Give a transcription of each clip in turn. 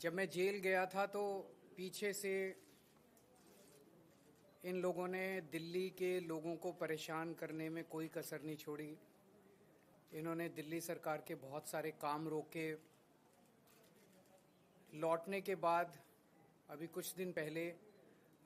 जब मैं जेल गया था तो पीछे से इन लोगों ने दिल्ली के लोगों को परेशान करने में कोई कसर नहीं छोड़ी। इन्होंने दिल्ली सरकार के बहुत सारे काम रोके। लौटने के बाद अभी कुछ दिन पहले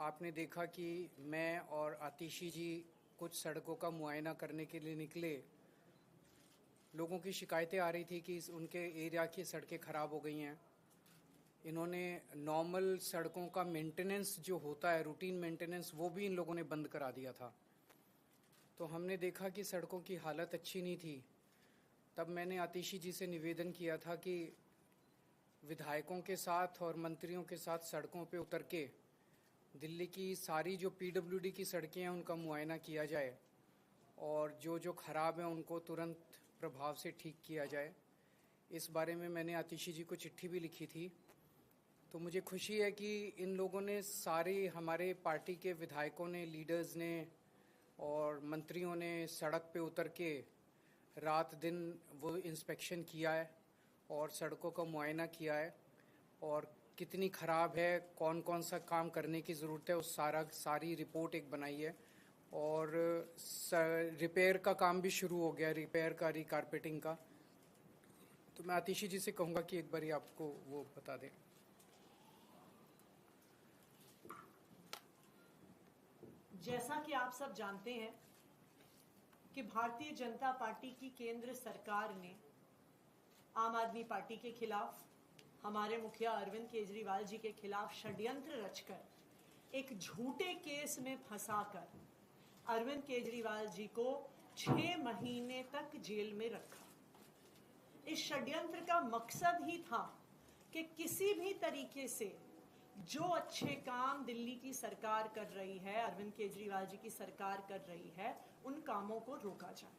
आपने देखा कि मैं और आतिशी जी कुछ सड़कों का मुआयना करने के लिए निकले। लोगों की शिकायतें आ रही थी कि उनके एरिया की सड़कें ख़राब हो गई हैं। इन्होंने नॉर्मल सड़कों का मेंटेनेंस जो होता है, रूटीन मेंटेनेंस, वो भी इन लोगों ने बंद करा दिया था। तो हमने देखा कि सड़कों की हालत अच्छी नहीं थी। तब मैंने आतिशी जी से निवेदन किया था कि विधायकों के साथ और मंत्रियों के साथ सड़कों पे उतर के दिल्ली की सारी जो पीडब्ल्यूडी की सड़कें हैं उनका मुआयना किया जाए और जो जो ख़राब हैं उनको तुरंत प्रभाव से ठीक किया जाए। इस बारे में मैंने आतिशी जी को चिट्ठी भी लिखी थी। तो मुझे खुशी है कि इन लोगों ने, सारे हमारे पार्टी के विधायकों ने, लीडर्स ने और मंत्रियों ने सड़क पे उतर के रात दिन वो इंस्पेक्शन किया है और सड़कों का मुआयना किया है और कितनी ख़राब है, कौन कौन सा काम करने की ज़रूरत है, उस सारी रिपोर्ट एक बनाई है। और रिपेयर का काम भी शुरू हो गया, रिपेयर का, रिकारपेटिंग का। तो मैं आतिशी जी से कहूँगा कि एक बार आपको वो बता दें। जैसा कि आप सब जानते हैं कि भारतीय जनता पार्टी की केंद्र सरकार ने आम आदमी पार्टी के खिलाफ, हमारे मुखिया अरविंद केजरीवाल जी के खिलाफ षड्यंत्र रचकर एक झूठे केस में फंसाकर अरविंद केजरीवाल जी को 6 महीने तक जेल में रखा। इस षड्यंत्र का मकसद ही था कि किसी भी तरीके से जो अच्छे काम दिल्ली की सरकार कर रही है, अरविंद केजरीवाल जी की सरकार कर रही है, उन कामों को रोका जाए।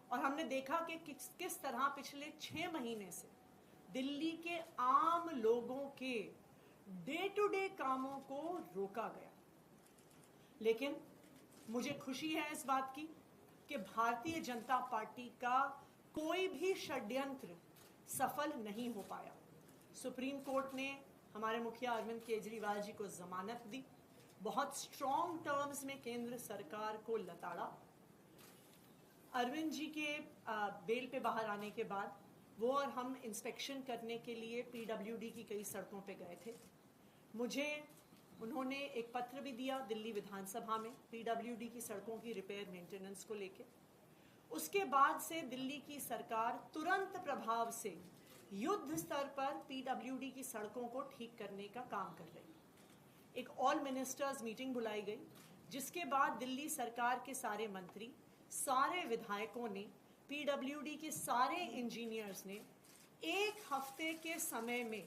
और हमने देखा कि किस तरह पिछले 6 महीने से दिल्ली के आम लोगों के डे टू डे कामों को रोका गया। लेकिन मुझे खुशी है इस बात की कि भारतीय जनता पार्टी का कोई भी षड्यंत्र सफल नहीं हो पाया। सुप्रीम कोर्ट ने हमारे मुखिया अरविंद केजरीवाल जी को जमानत दी, बहुत स्ट्रॉन्ग टर्म्स में केंद्र सरकार को लताड़ा। अरविंद जी के बेल पे बाहर आने के बाद वो और हम इंस्पेक्शन करने के लिए पीडब्ल्यूडी की कई सड़कों पे गए थे। मुझे उन्होंने एक पत्र भी दिया दिल्ली विधानसभा में पीडब्ल्यूडी की सड़कों की रिपेयर मेंटेनेंस को लेके। उसके बाद से दिल्ली की सरकार तुरंत प्रभाव से युद्ध स्तर पर पीडब्ल्यूडी की सड़कों को ठीक करने का काम कर रही। एक ऑल मिनिस्टर्स मीटिंग बुलाई गई, जिसके बाद दिल्ली सरकार के सारे मंत्री, सारे विधायकों ने, पीडब्ल्यूडी के सारे इंजीनियर्स ने 1 हफ्ते के समय में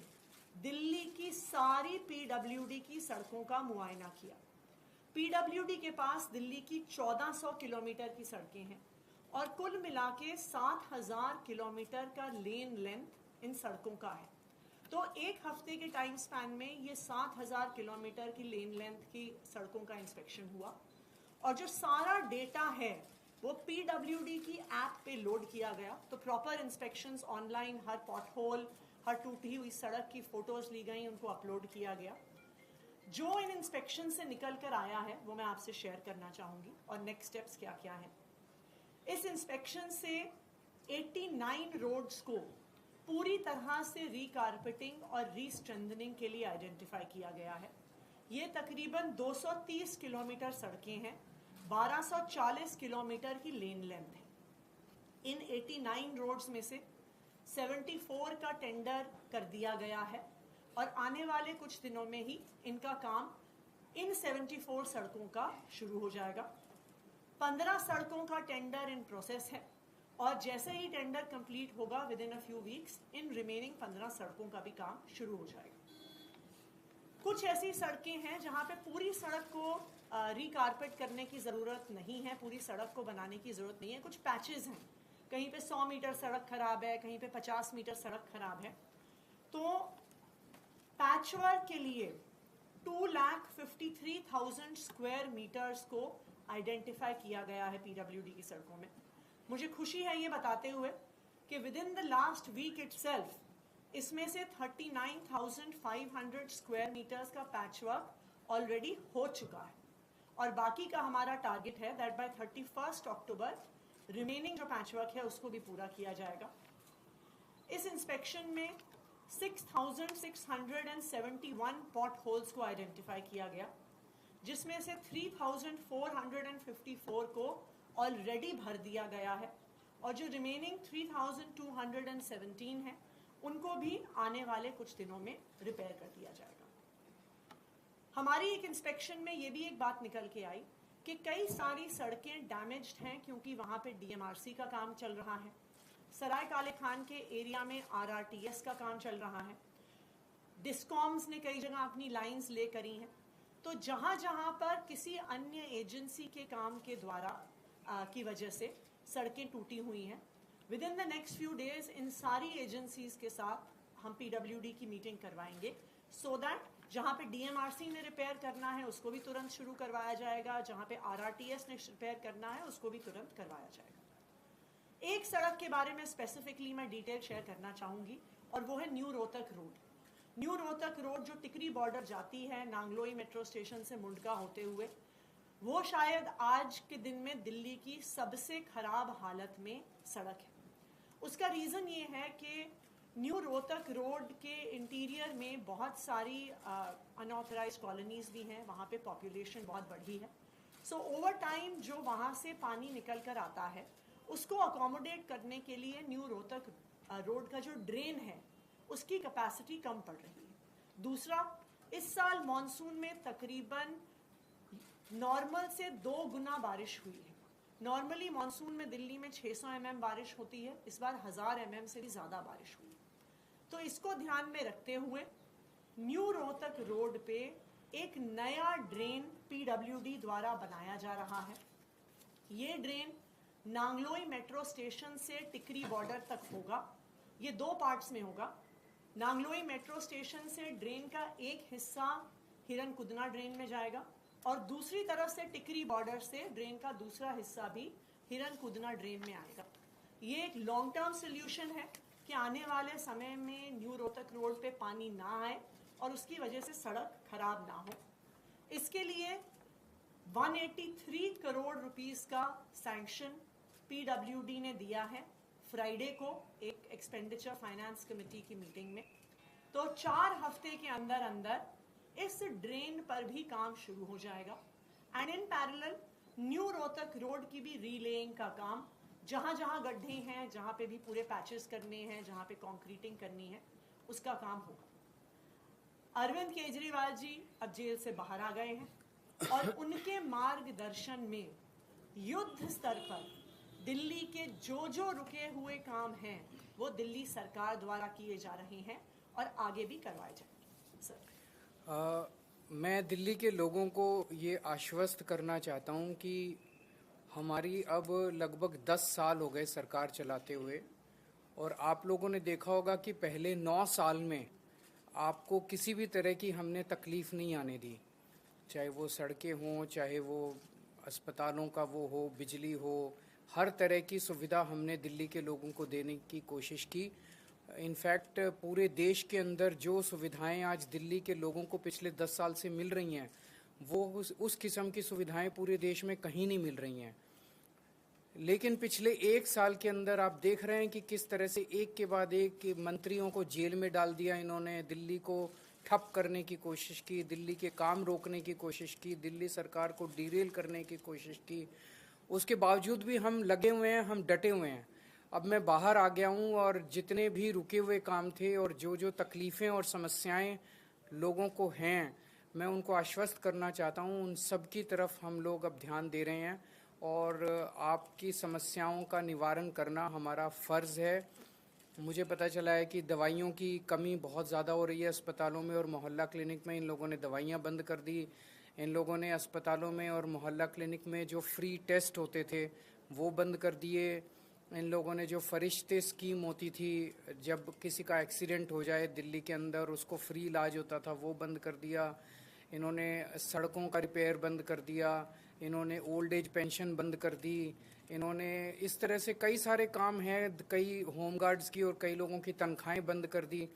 दिल्ली की सारी पीडब्ल्यूडी की सड़कों का मुआयना किया। पीडब्ल्यूडी के पास दिल्ली की 1400 किलोमीटर की सड़कें हैं और कुल मिला के 7000 किलोमीटर का लेन लेंथ इन सड़कों का है। तो 1 हफ्ते के टाइम स्पैन में ये 7000 किलोमीटर की लेन लेंथ की सड़कों का इंस्पेक्शन हुआ और जो सारा डेटा है वो पीडब्ल्यूडी की ऐप पे लोड किया गया। तो प्रॉपर इंस्पेक्शंस ऑनलाइन, हर पॉटहोल, हर टूटी हुई सड़क की फोटोज ली गई, उनको अपलोड किया गया। जो इन इंस्पेक्शन से निकल कर आया है वो मैं आपसे शेयर करना चाहूंगी और नेक्स्ट स्टेप्स क्या क्या है। इस इंस्पेक्शन से 89 रोड्स को पूरी तरह से रिकारपेटिंग और रीस्ट्रेंथनिंग के लिए आइडेंटिफाई किया गया है। ये तकरीबन 230 किलोमीटर सड़कें हैं, 1240 किलोमीटर की लेन लेंथ है। इन 89 रोड्स में से 74 का टेंडर कर दिया गया है और आने वाले कुछ दिनों में ही इनका काम इन 74 सड़कों का शुरू हो जाएगा। 15 सड़कों का टेंडर इन प्रोसेस है और जैसे ही टेंडर कंप्लीट होगा with in a few weeks in remaining 15 सड़कों का भी काम शुरू हो जाएगा। कुछ ऐसी सड़कें हैं जहां पे पूरी सड़क को रिकारपेट करने की ज़रूरत नहीं है, पूरी सड़क को बनाने की ज़रूरत नहीं है। कुछ पैचेस हैं, कहीं पे 100 मीटर सड़क खराब है, कहीं पे 50 मीटर सड़क खराब है। तो पैचवर्क के लिए 2,53,000 स्क्वायर मीटर्स को आइडेंटिफाई किया गया है पीडब्ल्यूडी की सड़कों में। मुझे खुशी है ये बताते हुए कि within the last week itself इसमें से 39,500 स्क्वायर मीटर्स का पैचवर्क ऑलरेडी हो चुका है और बाकी का हमारा टारगेट है दैट बाय 31 अक्टूबर रिमेनिंग जो पैचवर्क है उसको भी पूरा किया जाएगा। इस इंस्पेक्शन में 6,671 पॉट होल्स को आइडेंटिफाई किया गया, जिसमें से 3,454 को ऑलरेडी भर दिया गया है और जो रिमेनिंग 3,217 है उनको भी आने वाले कुछ दिनों में रिपेयर कर दिया जाएगा। हमारी एक इंस्पेक्शन में ये भी एक बात निकल के आई कि कई सारी सड़कें डैमेज्ड हैं क्योंकि वहाँ पे डीएमआरसी का काम चल रहा है, सराय काले खान के एरिया में आरआरटीएस का काम चल रहा है, डिस्कॉम्स ने कई जगह अपनी लाइंस ले करी हैं। तो जहाँ जहाँ पर किसी अन्य एजेंसी के काम के द्वारा की वजह से सड़कें टूटी हुई हैं, with in the next few days in सारी एजेंसीज के साथ हम पीडब्ल्यूडी की मीटिंग करवाएंगे सो दैट जहाँ पे डीएमआरसी ने रिपेयर करना है उसको भी तुरंत शुरू करवाया जाएगा, जहाँ पे आरआरटीएस ने रिपेयर करना है उसको भी तुरंत करवाया जाएगा। एक सड़क के बारे में स्पेसिफिकली मैं डिटेल शेयर करना चाहूँगी और वो है new Rohtak road. New Rohtak road जो टिकरी बॉर्डर जाती है नांगलोई मेट्रो स्टेशन से मुंडका होते हुए, वो शायद आज के दिन में दिल्ली की सबसे खराब हालत में सड़क है। उसका रीज़न ये है कि न्यू रोहतक रोड के इंटीरियर में बहुत सारी अनऑथराइज्ड कॉलोनीज भी हैं, वहाँ पे पॉपुलेशन बहुत बढ़ी है। सो ओवर टाइम जो वहाँ से पानी निकल कर आता है उसको अकोमोडेट करने के लिए न्यू रोहतक रोड का जो ड्रेन है उसकी कैपेसिटी कम पड़ रही है। दूसरा, इस साल मॉनसून में तकरीबन नॉर्मल से 2 गुना बारिश हुई है। नॉर्मली मॉनसून में दिल्ली में 600 mm बारिश होती है, इस बार 1000 mm से भी ज़्यादा बारिश हुई। तो इसको ध्यान में रखते हुए न्यू रोहतक रोड पे एक नया ड्रेन पीडब्ल्यूडी द्वारा बनाया जा रहा है। ये ड्रेन नांगलोई मेट्रो स्टेशन से टिकरी बॉर्डर तक होगा। ये 2 पार्ट्स में होगा। नांगलोई मेट्रो स्टेशन से ड्रेन का एक हिस्सा हिरनकुदना ड्रेन में जाएगा और दूसरी तरफ से टिकरी बॉर्डर से ड्रेन का दूसरा हिस्सा भी हिरनकुदना ड्रेन में आएगा। ये एक लॉन्ग टर्म सोल्यूशन है कि आने वाले समय में न्यू रोहतक रोड पे पानी ना आए और उसकी वजह से सड़क खराब ना हो। इसके लिए 183 करोड़ रुपीस का सैंक्शन पीडब्ल्यूडी ने दिया है फ्राइडे को एक एक्सपेंडिचर फाइनेंस कमेटी की मीटिंग में। तो 4 हफ्ते के अंदर अंदर इस ड्रेन पर भी काम शुरू हो जाएगा and in parallel new Rohtak road की भी रीलेइंग का काम, जहाँ जहाँ गड्ढे हैं, जहाँ पे भी पूरे पैचेस करने हैं, जहाँ पे कंक्रीटिंग करनी है, उसका काम होगा। अरविंद केजरीवाल जी अब जेल से बाहर आ गए हैं और उनके मार्गदर्शन में युद्ध स्तर पर दिल्ली के जो रुके हुए काम हैं वो दिल्ली सरकार द्वारा किए जा रहे हैं और आगे भी करवाए जाएंगे। सर, मैं दिल्ली के लोगों को ये आश्वस्त करना चाहता हूँ कि हमारी अब लगभग 10 साल हो गए सरकार चलाते हुए और आप लोगों ने देखा होगा कि पहले 9 साल में आपको किसी भी तरह की हमने तकलीफ़ नहीं आने दी, चाहे वो सड़कें हों, चाहे वो अस्पतालों का वो हो, बिजली हो, हर तरह की सुविधा हमने दिल्ली के लोगों को देने की कोशिश की। इनफैक्ट पूरे देश के अंदर जो सुविधाएं आज दिल्ली के लोगों को पिछले 10 साल से मिल रही हैं वो उस किस्म की सुविधाएं पूरे देश में कहीं नहीं मिल रही हैं। लेकिन पिछले 1 साल के अंदर आप देख रहे हैं कि किस तरह से एक के बाद एक मंत्रियों को जेल में डाल दिया इन्होंने, दिल्ली को ठप करने की कोशिश की, दिल्ली के काम रोकने की कोशिश की, दिल्ली सरकार को डीरेल करने की कोशिश की। उसके बावजूद भी हम लगे हुए हैं, हम डटे हुए हैं। अब मैं बाहर आ गया हूं और जितने भी रुके हुए काम थे और जो तकलीफ़ें और समस्याएं लोगों को हैं, मैं उनको आश्वस्त करना चाहता हूं। उन सब की तरफ हम लोग अब ध्यान दे रहे हैं और आपकी समस्याओं का निवारण करना हमारा फ़र्ज़ है। मुझे पता चला है कि दवाइयों की कमी बहुत ज़्यादा हो रही है अस्पतालों में और मोहल्ला क्लिनिक में। इन लोगों ने दवाइयाँ बंद कर दी। इन लोगों ने अस्पतालों में और मोहल्ला क्लिनिक में जो फ्री टेस्ट होते थे वो बंद कर दिए। इन लोगों ने जो फरिश्ते स्कीम होती थी, जब किसी का एक्सीडेंट हो जाए दिल्ली के अंदर उसको फ्री इलाज होता था, वो बंद कर दिया। इन्होंने सड़कों का रिपेयर बंद कर दिया। इन्होंने ओल्ड एज पेंशन बंद कर दी। इन्होंने इस तरह से कई सारे काम हैं, कई होमगार्ड्स की और कई लोगों की तनख्वाहें बंद कर दी।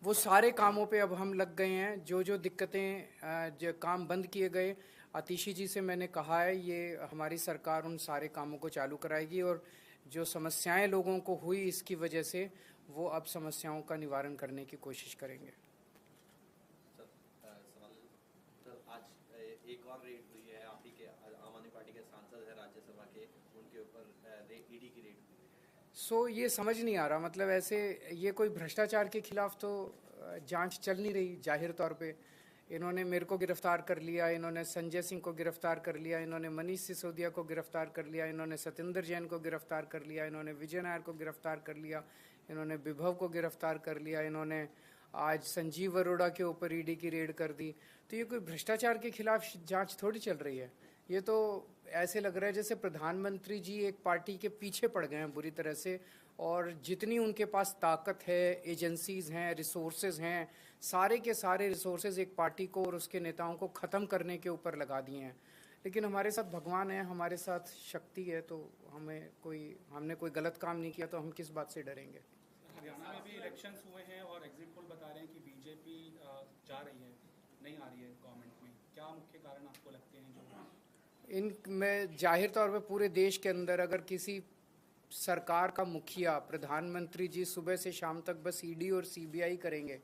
वो सारे कामों पे अब हम लग गए हैं। जो दिक्कतें जो काम बंद किए गए, आतिशी जी से मैंने कहा है ये हमारी सरकार उन सारे कामों को चालू कराएगी और जो समस्याएं लोगों को हुई इसकी वजह से वो अब समस्याओं का निवारण करने की कोशिश करेंगे। आज एक और रेड हुई है, आप ही के आम आदमी पार्टी के सांसद है राज्यसभा के, उनके ऊपर ईडी की रेड हुई। ये समझ नहीं आ रहा, मतलब ऐसे ये कोई भ्रष्टाचार के खिलाफ तो जांच चल नहीं रही। जाहिर तौर पे इन्होंने मेरे को गिरफ्तार कर लिया, इन्होंने संजय सिंह को गिरफ्तार कर लिया, इन्होंने मनीष सिसोदिया को गिरफ्तार कर लिया, इन्होंने सत्येंद्र जैन को गिरफ्तार कर लिया, इन्होंने विजय नायर को गिरफ्तार कर लिया, इन्होंने विभव को गिरफ्तार कर लिया, इन्होंने आज संजीव अरोड़ा के ऊपर ईडी की रेड कर दी। तो ये कोई भ्रष्टाचार के खिलाफ जांच थोड़ी चल रही है। ये तो ऐसे लग रहा है जैसे प्रधानमंत्री जी एक पार्टी के पीछे पड़ गए हैं बुरी तरह से, और जितनी उनके पास ताकत है, एजेंसीज हैं, रिसोर्सेज हैं, सारे के सारे रिसोर्सेज एक पार्टी को और उसके नेताओं को ख़त्म करने के ऊपर लगा दिए हैं। लेकिन हमारे साथ भगवान है, हमारे साथ शक्ति है, तो हमने कोई गलत काम नहीं किया तो हम किस बात से डरेंगे। हरियाणा में भी इलेक्शंस हुए हैं और एग्जिट पोल बता रहे हैं कि बीजेपी जा रही है, नहीं आ रही है गवर्नमेंट में। क्या मुख्य कारण आपको लगते हैं जो इनमें? जाहिर तौर पे पूरे देश के अंदर अगर किसी सरकार का मुखिया, प्रधानमंत्री जी सुबह से शाम तक बस ईडी और सीबीआई करेंगे,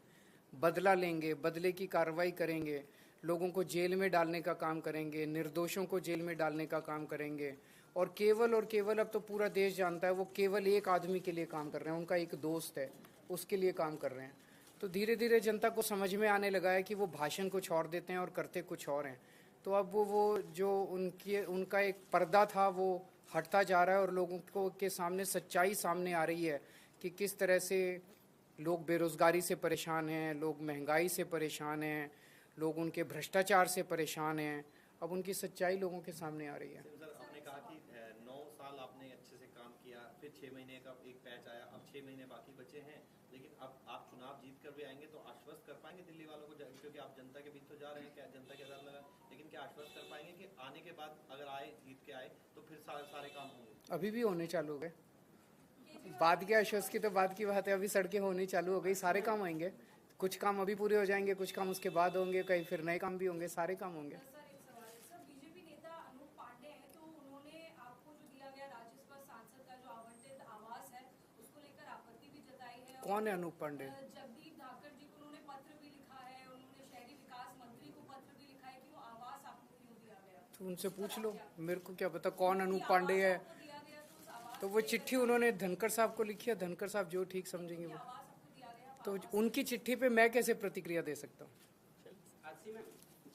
बदला लेंगे, बदले की कार्रवाई करेंगे, लोगों को जेल में डालने का काम करेंगे, निर्दोषों को जेल में डालने का काम करेंगे, और केवल अब तो पूरा देश जानता है वो केवल एक आदमी के लिए काम कर रहे हैं, उनका एक दोस्त है, उसके लिए काम कर रहे हैं। तो धीरे धीरे जनता को समझ में आने लगा है कि वो भाषण कुछ और देते हैं और करते कुछ और हैं। तो अब वो जो उनका एक पर्दा था वो हटता जा रहा है और लोगों को के सामने सच्चाई सामने आ रही है कि किस तरह से लोग बेरोजगारी से परेशान हैं, लोग महंगाई से परेशान हैं, लोग उनके भ्रष्टाचार से परेशान हैं। अब उनकी सच्चाई लोगों के सामने आ रही है। सर, आपने कहा कि 9 साल आपने अच्छे से काम किया, फिर 6 महीने का एक पैच आया, अब 6 महीने बाकी बचे हैं, लेकिन अब आप चुनाव जीत कर भी आएंगे तो आश्वस्त कर पाएंगे दिल्ली वालों को, क्योंकि आप जनता के बीच तो जा रहे हैं, क्या जनता के अंदर लगा, लेकिन क्या आश्वस्त कर पाएंगे कि आने के बाद अगर आए, जीत के आए तो फिर सारे काम होंगे? अभी भी होने चालू हो गए। बाद के आश्वस्त की तो बाद की बात है, अभी सड़कें होनी चालू हो गई, सारे काम होंगे। कुछ काम अभी पूरे हो जाएंगे, कुछ काम उसके बाद होंगे, कहीं फिर नए काम भी होंगे, सारे काम होंगे। बीजेपी नेता अनूप पांडे हैं, तो उन्होंने आपको जो दिया गया राज्यसभा सांसद का जो आवंटित आवास है उसको लेकर आपत्ति भी जताई है। कौन है अनूप पांडे? जगदीप धाकड़ जी को उन्होंने पत्र भी लिखा है, उन्होंने शहरी विकास मंत्री को पत्र भी लिखा है कि वो आवास आपको क्यों दिया गया। तो उनसे पूछ लो, मेरे को क्या पता कौन अनूप पांडे है। तो वो चिट्ठी उन्होंने धनखड़ साहब को लिखी है, धनखड़ साहब जो ठीक समझेंगे वो। तो उनकी चिट्ठी पे मैं कैसे प्रतिक्रिया दे सकता हूँ?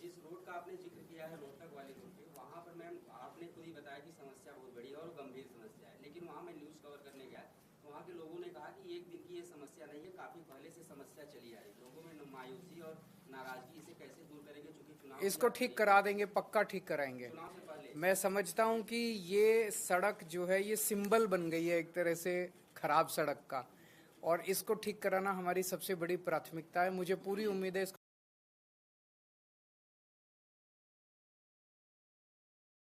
जिस रोड का आपने जिक्र किया है, रोहतक वाली रोड पे, वहाँ पर मैम आपने खुद ही बताया कि समस्या बहुत बड़ी है और गंभीर समस्या है, लेकिन वहाँ मैं न्यूज़ कवर करने गया तो वहाँ के लोगों ने कहा कि एक दिन की ये समस्या नहीं है, काफ़ी पहले से समस्या चली आ रही। लोगों में मायूसी और नाराजगी, इसे कैसे दूर करेंगे? चूंकि चुनाव इसको ठीक करा देंगे, पक्का ठीक कराएंगे। चुनाव से पहले मैं समझता हूँ कि ये सड़क जो है ये सिंबल बन गई है एक तरह से खराब सड़क का, और इसको ठीक कराना हमारी सबसे बड़ी प्राथमिकता है। मुझे पूरी उम्मीद है इसको